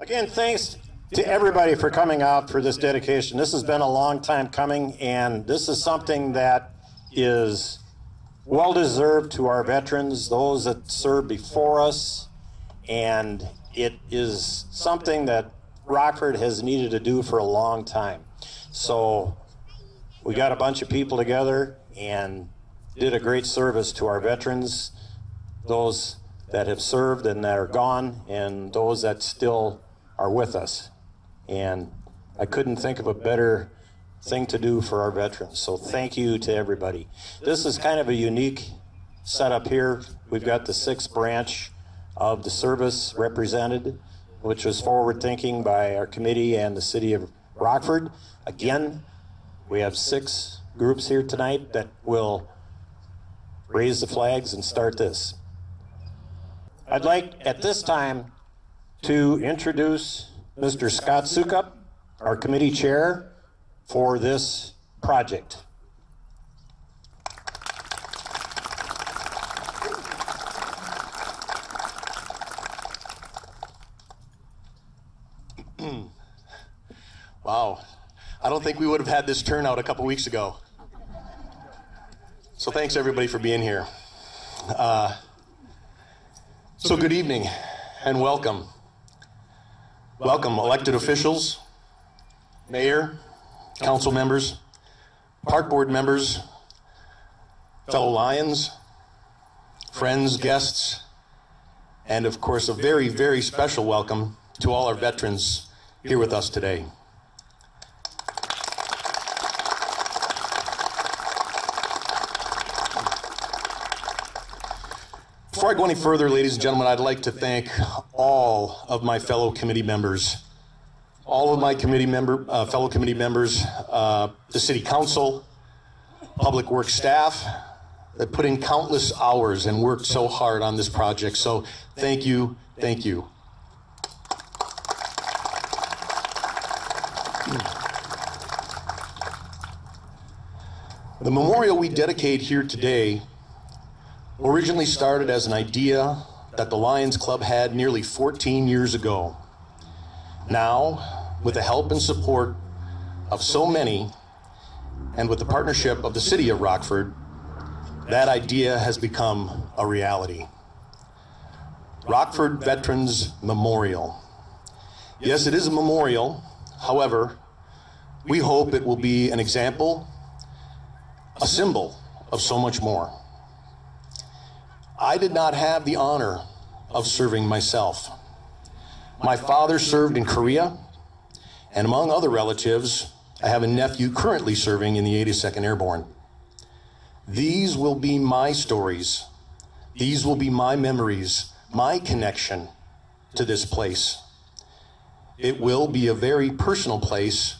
Again, thanks to everybody for coming out for this dedication. This has been a long time coming, and this is something that is well-deserved to our veterans, those that served before us, and it is something that Rockford has needed to do for a long time. So we got a bunch of people together and did a great service to our veterans, those that have served and that are gone, and those that still are with us. And I couldn't think of a better thing to do for our veterans. So thank you to everybody. This is kind of a unique setup here. We've got the 6th branch of the service represented, which was forward thinking by our committee and the city of Rockford. Again, we have 6 groups here tonight that will raise the flags and start this. I'd like at this time to introduce Mr. Scott Sukup, our committee chair for this project. Wow, I don't think we would have had this turnout a couple weeks ago. So thanks everybody for being here. So good evening and welcome. Welcome elected officials, mayor, council members, park board members, fellow Lions, friends, guests, and of course a very, very special welcome to all our veterans here with us today. Before I go any further, ladies and gentlemen, I'd like to thank all of my fellow committee members, all of my fellow committee members, the city council, public works staff that put in countless hours and worked so hard on this project. So thank you, thank you. The memorial we dedicate here today originally started as an idea that the Lions Club had nearly 14 years ago. Now, with the help and support of so many, and with the partnership of the city of Rockford, that idea has become a reality. Rockford Veterans Memorial. Yes, it is a memorial. However, we hope it will be an example, a symbol of so much more. I did not have the honor of serving myself. My father served in Korea, and among other relatives, I have a nephew currently serving in the 82nd Airborne. These will be my stories. These will be my memories, my connection to this place. It will be a very personal place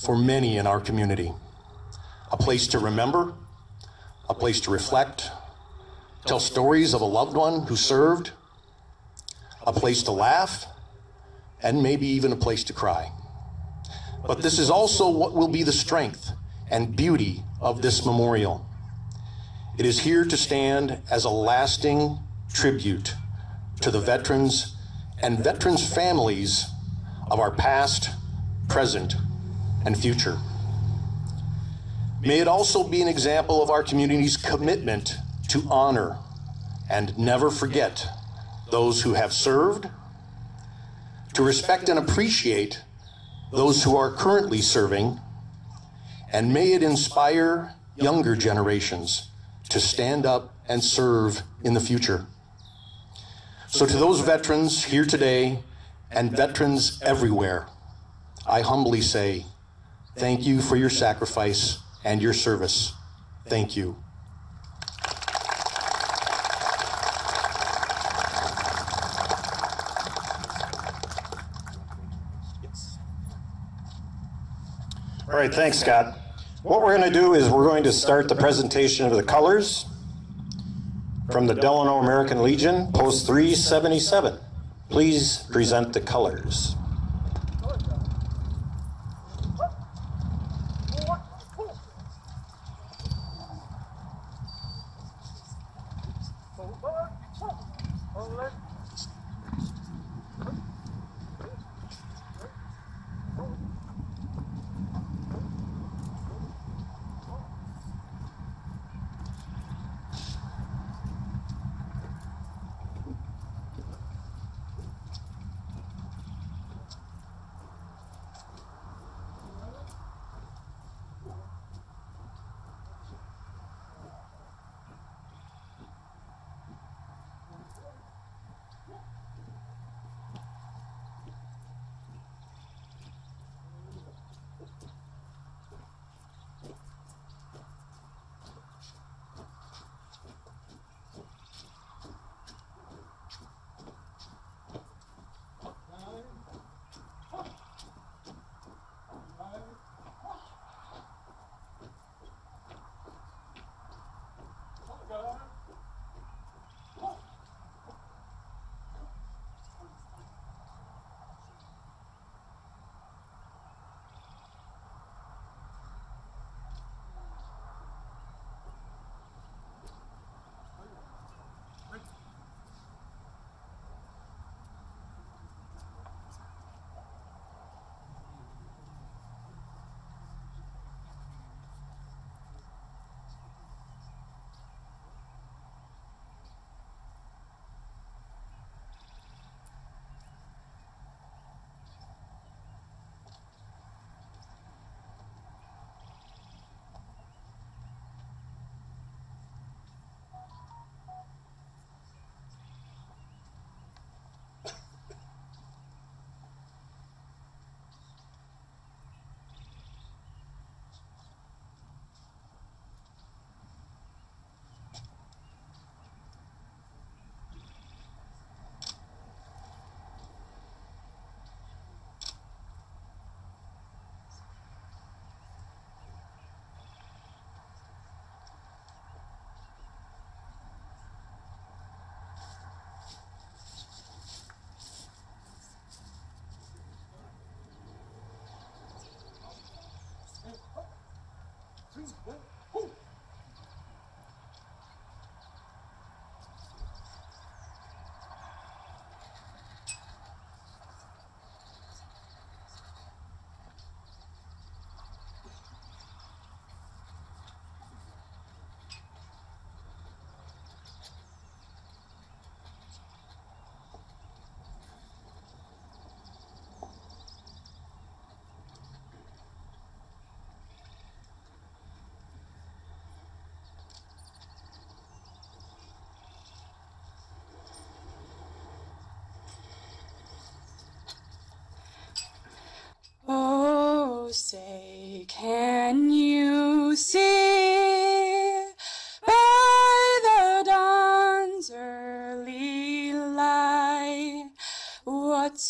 for many in our community. A place to remember, a place to reflect, tell stories of a loved one who served, a place to laugh, and maybe even a place to cry. But this is also what will be the strength and beauty of this memorial. It is here to stand as a lasting tribute to the veterans and veterans' families of our past, present, and future. May it also be an example of our community's commitment to honor and never forget those who have served, to respect and appreciate those who are currently serving, and may it inspire younger generations to stand up and serve in the future. So to those veterans here today and veterans everywhere, I humbly say, thank you for your sacrifice and your service. Thank you. All right, thanks, Scott. What we're going to do is we're going to start the presentation of the colors from the Delano American Legion, Post 377. Please present the colors.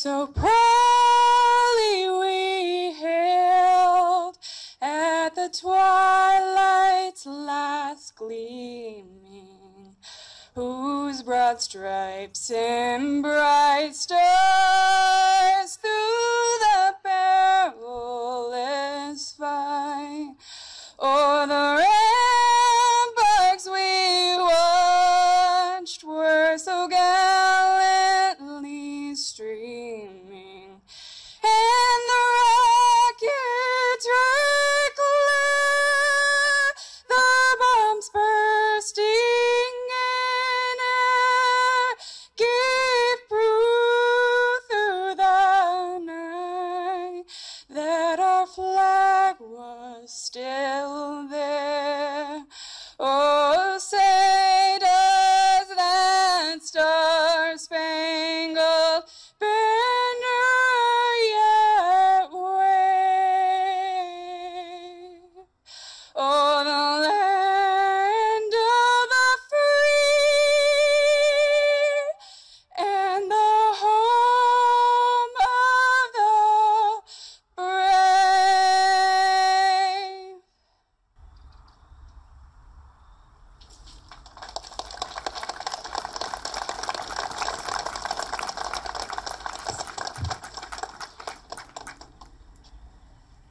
So proudly we hailed at the twilight's last gleaming, whose broad stripes and bright stars through the perilous fight o'er the ramparts we watched were so gallantly streaming, and the rockets were clear, the bombs bursting in air gave proof through the night that our flag was still there. Oh, say does that star-spangled banner yet wave? Oh, the land of the free and the home of the brave.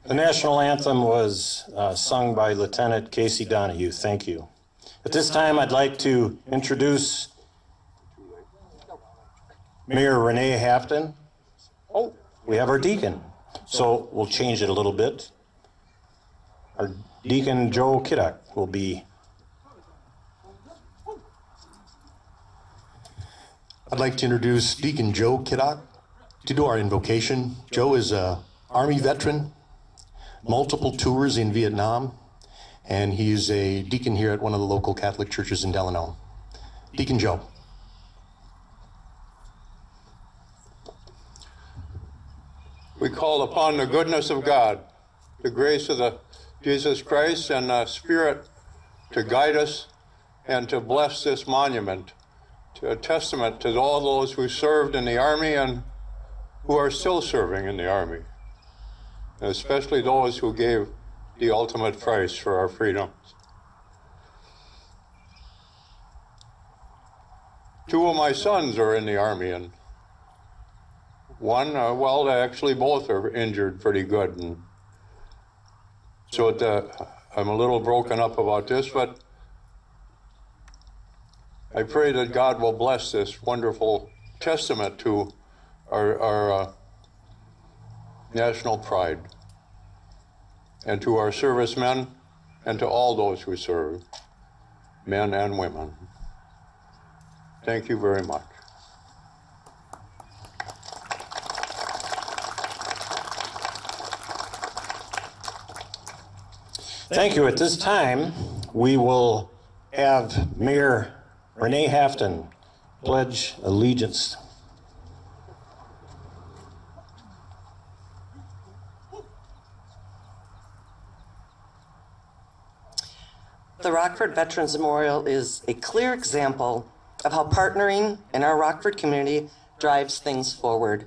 The national anthem was sung by Lieutenant Casey Donahue. Thank you. At this time, I'd like to introduce Mayor Renee Hafton. Oh, we have our deacon. So we'll change it a little bit. Our deacon, Joe Kiddock, will be. I'd like to introduce Deacon Joe Kiddock to do our invocation. Joe is an Army veteran, multiple tours in Vietnam, and he's a deacon here at one of the local Catholic churches in Delano. Deacon Joe. We call upon the goodness of God, the grace of Jesus Christ, and the Spirit to guide us and to bless this monument, to a testament to all those who served in the Army and who are still serving in the Army, and especially those who gave the ultimate price for our freedoms. Two of my sons are in the Army, and one, well, actually both are injured pretty good, and so I'm a little broken up about this, but I pray that God will bless this wonderful testament to our national pride, and to our servicemen, and to all those who serve, men and women. Thank you very much. Thank you. At this time, we will have Mayor Renee Hafton pledge allegiance. The Rockford Veterans Memorial is a clear example of how partnering in our Rockford community drives things forward.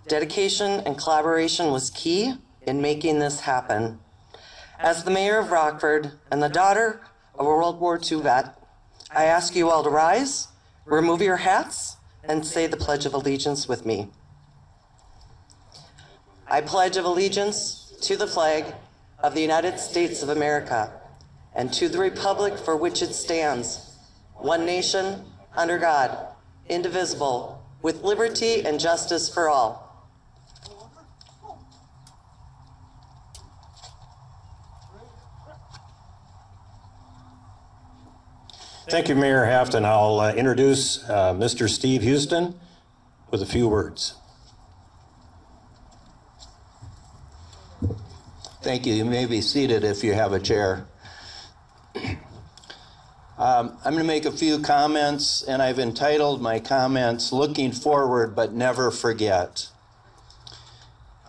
Dedication and collaboration was key in making this happen. As the mayor of Rockford and the daughter of a World War II vet, I ask you all to rise, remove your hats, and say the Pledge of Allegiance with me. I pledge of allegiance to the flag of the United States of America and to the republic for which it stands, one nation, under God, indivisible, with liberty and justice for all. Thank you, Mayor Hafton. I'll introduce Mr. Steve Houston with a few words. Thank you. You may be seated if you have a chair. I'm going to make a few comments, and I've entitled my comments, Looking Forward But Never Forget.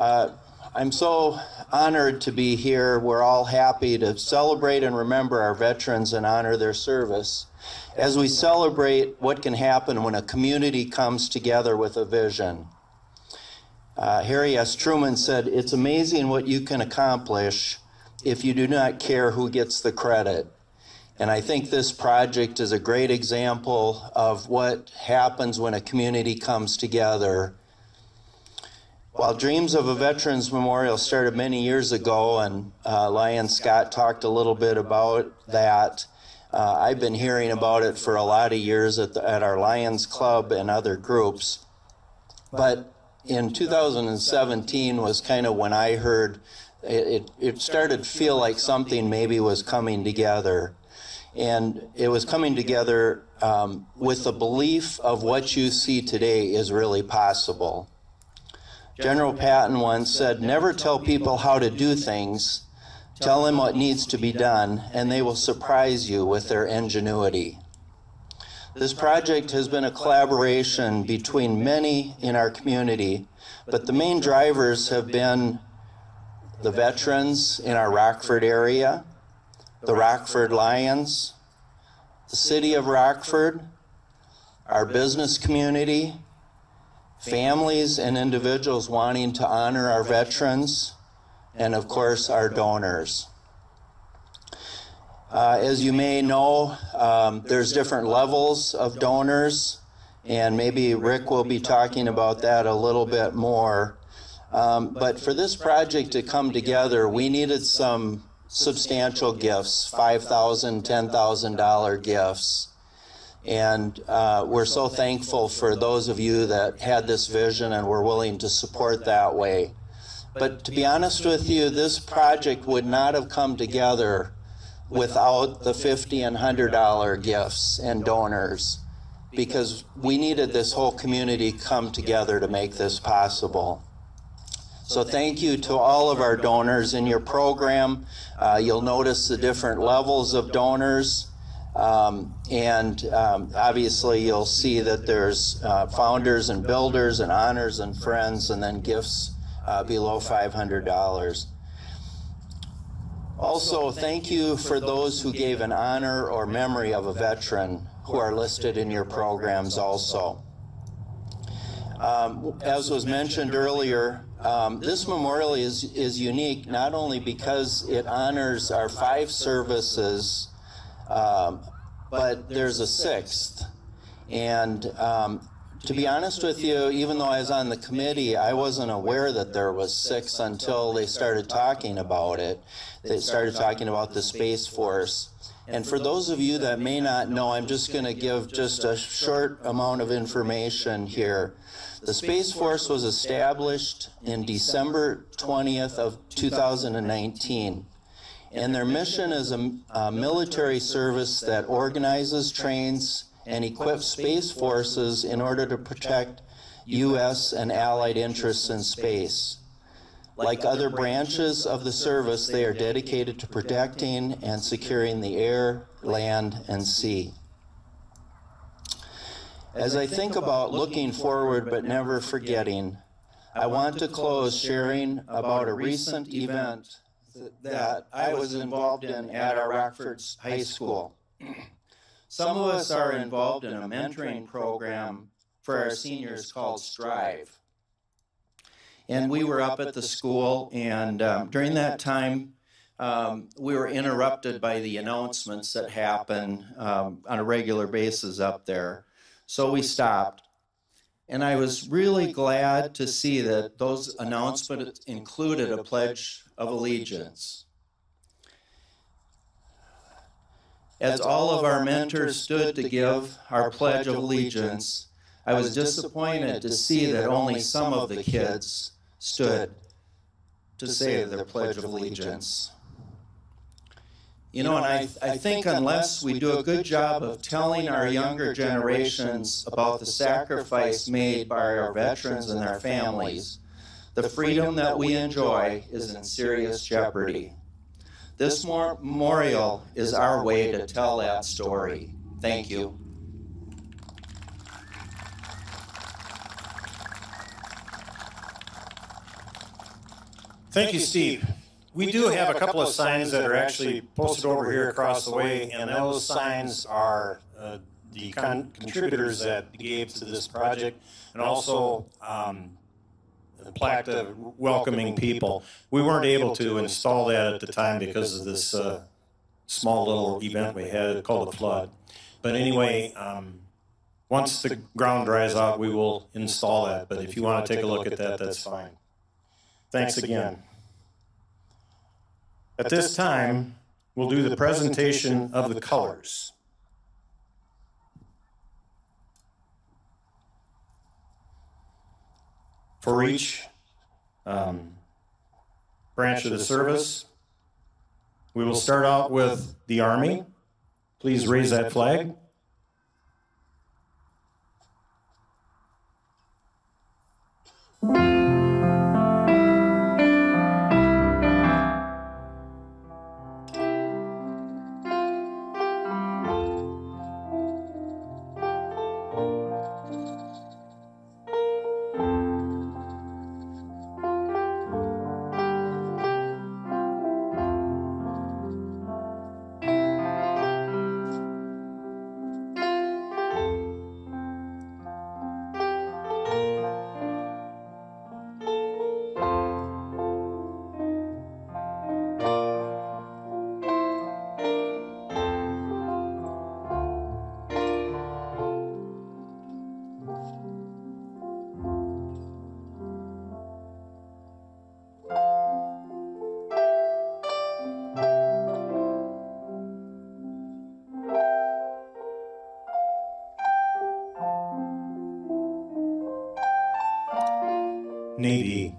I'm so honored to be here. We're all happy to celebrate and remember our veterans and honor their service as we celebrate what can happen when a community comes together with a vision. Harry S. Truman said, "It's amazing what you can accomplish if you do not care who gets the credit." And I think this project is a great example of what happens when a community comes together. While dreams of a Veterans Memorial started many years ago, and Lyon Scott talked a little bit about that, I've been hearing about it for a lot of years at our Lions Club and other groups. But in 2017 was kind of when I heard it started to feel like something maybe was coming together. And it was coming together with the belief of what you see today is really possible. General Patton once said, "Never tell people how to do things. Tell them what needs to be done, and they will surprise you with their ingenuity." This project has been a collaboration between many in our community, but the main drivers have been the veterans in our Rockford area, the Rockford Lions, the city of Rockford, our business community, families and individuals wanting to honor our veterans, and of course our donors. As you may know, there's different levels of donors, and maybe Rick will be talking about that a little bit more. But for this project to come together, we needed some substantial gifts, $5,000, $10,000 gifts. And we're so thankful for those of you that had this vision and were willing to support that way. But to be honest with you, this project would not have come together without the $50 and $100 gifts and donors, because we needed this whole community come together to make this possible. So thank you to all of our donors in your program. You'll notice the different levels of donors. Obviously you'll see that there's founders and builders and honors and friends, and then gifts below $500. Also, thank you for those who gave an honor or memory of a veteran who are listed in your programs also. As was mentioned earlier, this memorial is unique not only because it honors our 5 services, but there's a 6th. And to be honest with you, even though I was on the committee, I wasn't aware that there was 6 until they started talking about it. They started talking about the Space Force. And for those of you that may not know, I'm just going to give just a short amount of information here. The Space Force was established in December 20th of 2019. And their mission is a military service that organizes, trains, and equips space forces in order to protect U.S. and allied interests in space. Like other branches of the service, they are dedicated to protecting and securing the air, land, and sea. As I think about looking forward but never forgetting, I want to close sharing about a recent event that I was involved in at our Rockford High School. Some of us are involved in a mentoring program for our seniors called Strive. And we were up at the school, and during that time, we were interrupted by the announcements that happen on a regular basis up there. So we stopped. And I was really glad to see that those announcements included a Pledge of Allegiance. As all of our mentors stood to give our Pledge of Allegiance, I was disappointed to see that only some of the kids stood to say their Pledge of Allegiance. You know, and I think unless we do a good job of telling our younger generations about the sacrifice made by our veterans and their families, the freedom that we enjoy is in serious jeopardy. This memorial is our way to tell that story. Thank you. Thank you, Steve. We do have a couple of signs that are actually posted over here across the way, and those signs are the contributors that gave to this project, and also plaque welcoming people. We weren't able to install that at the time because of this small little event we had called a flood. But anyway, once the ground dries out, we will install that. But if you want to take a look at that, that's fine. Thanks again. At this time, we'll do the presentation of the colors. For each branch of the service, we will start out with the Army. Please raise that flag. Navy.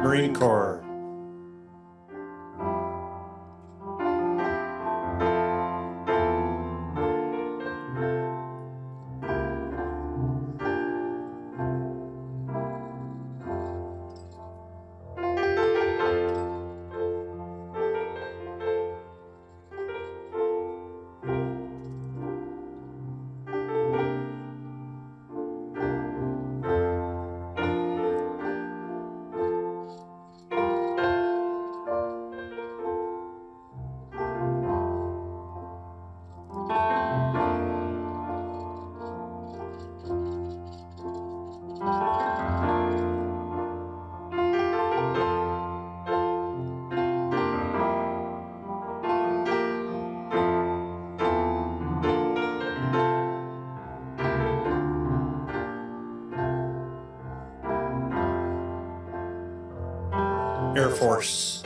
Marine Corps. Air Force.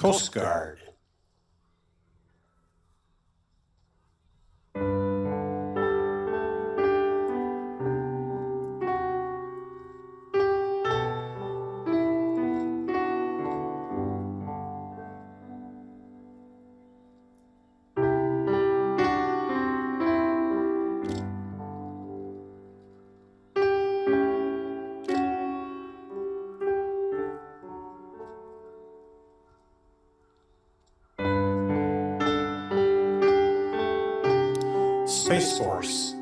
Coast Guard. Space Force.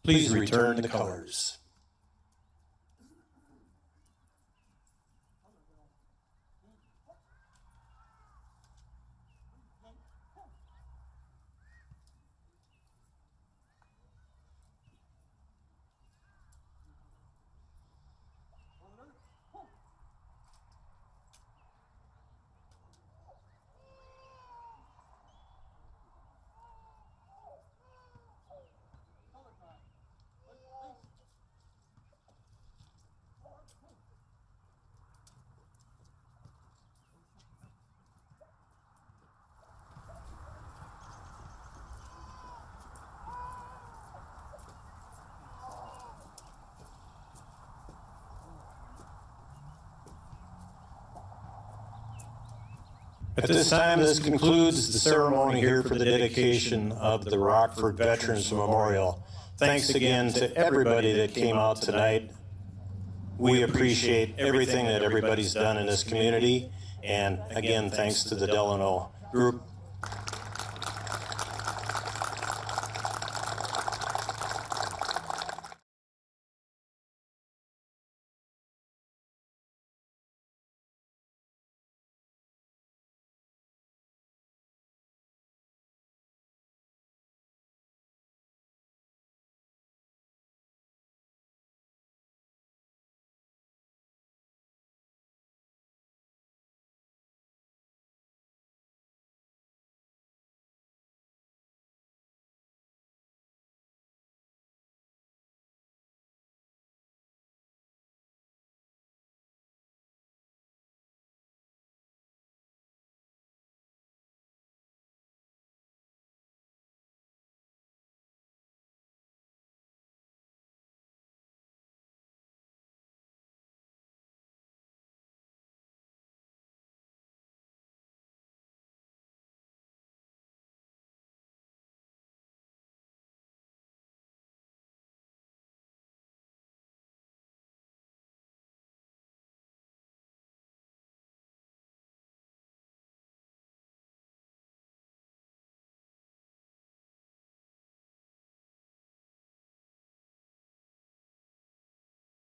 Please return the colors. At this time, this concludes the ceremony here for the dedication of the Rockford Veterans Memorial. Thanks again to everybody that came out tonight. We appreciate everything that everybody's done in this community. And again, thanks to the Delano Group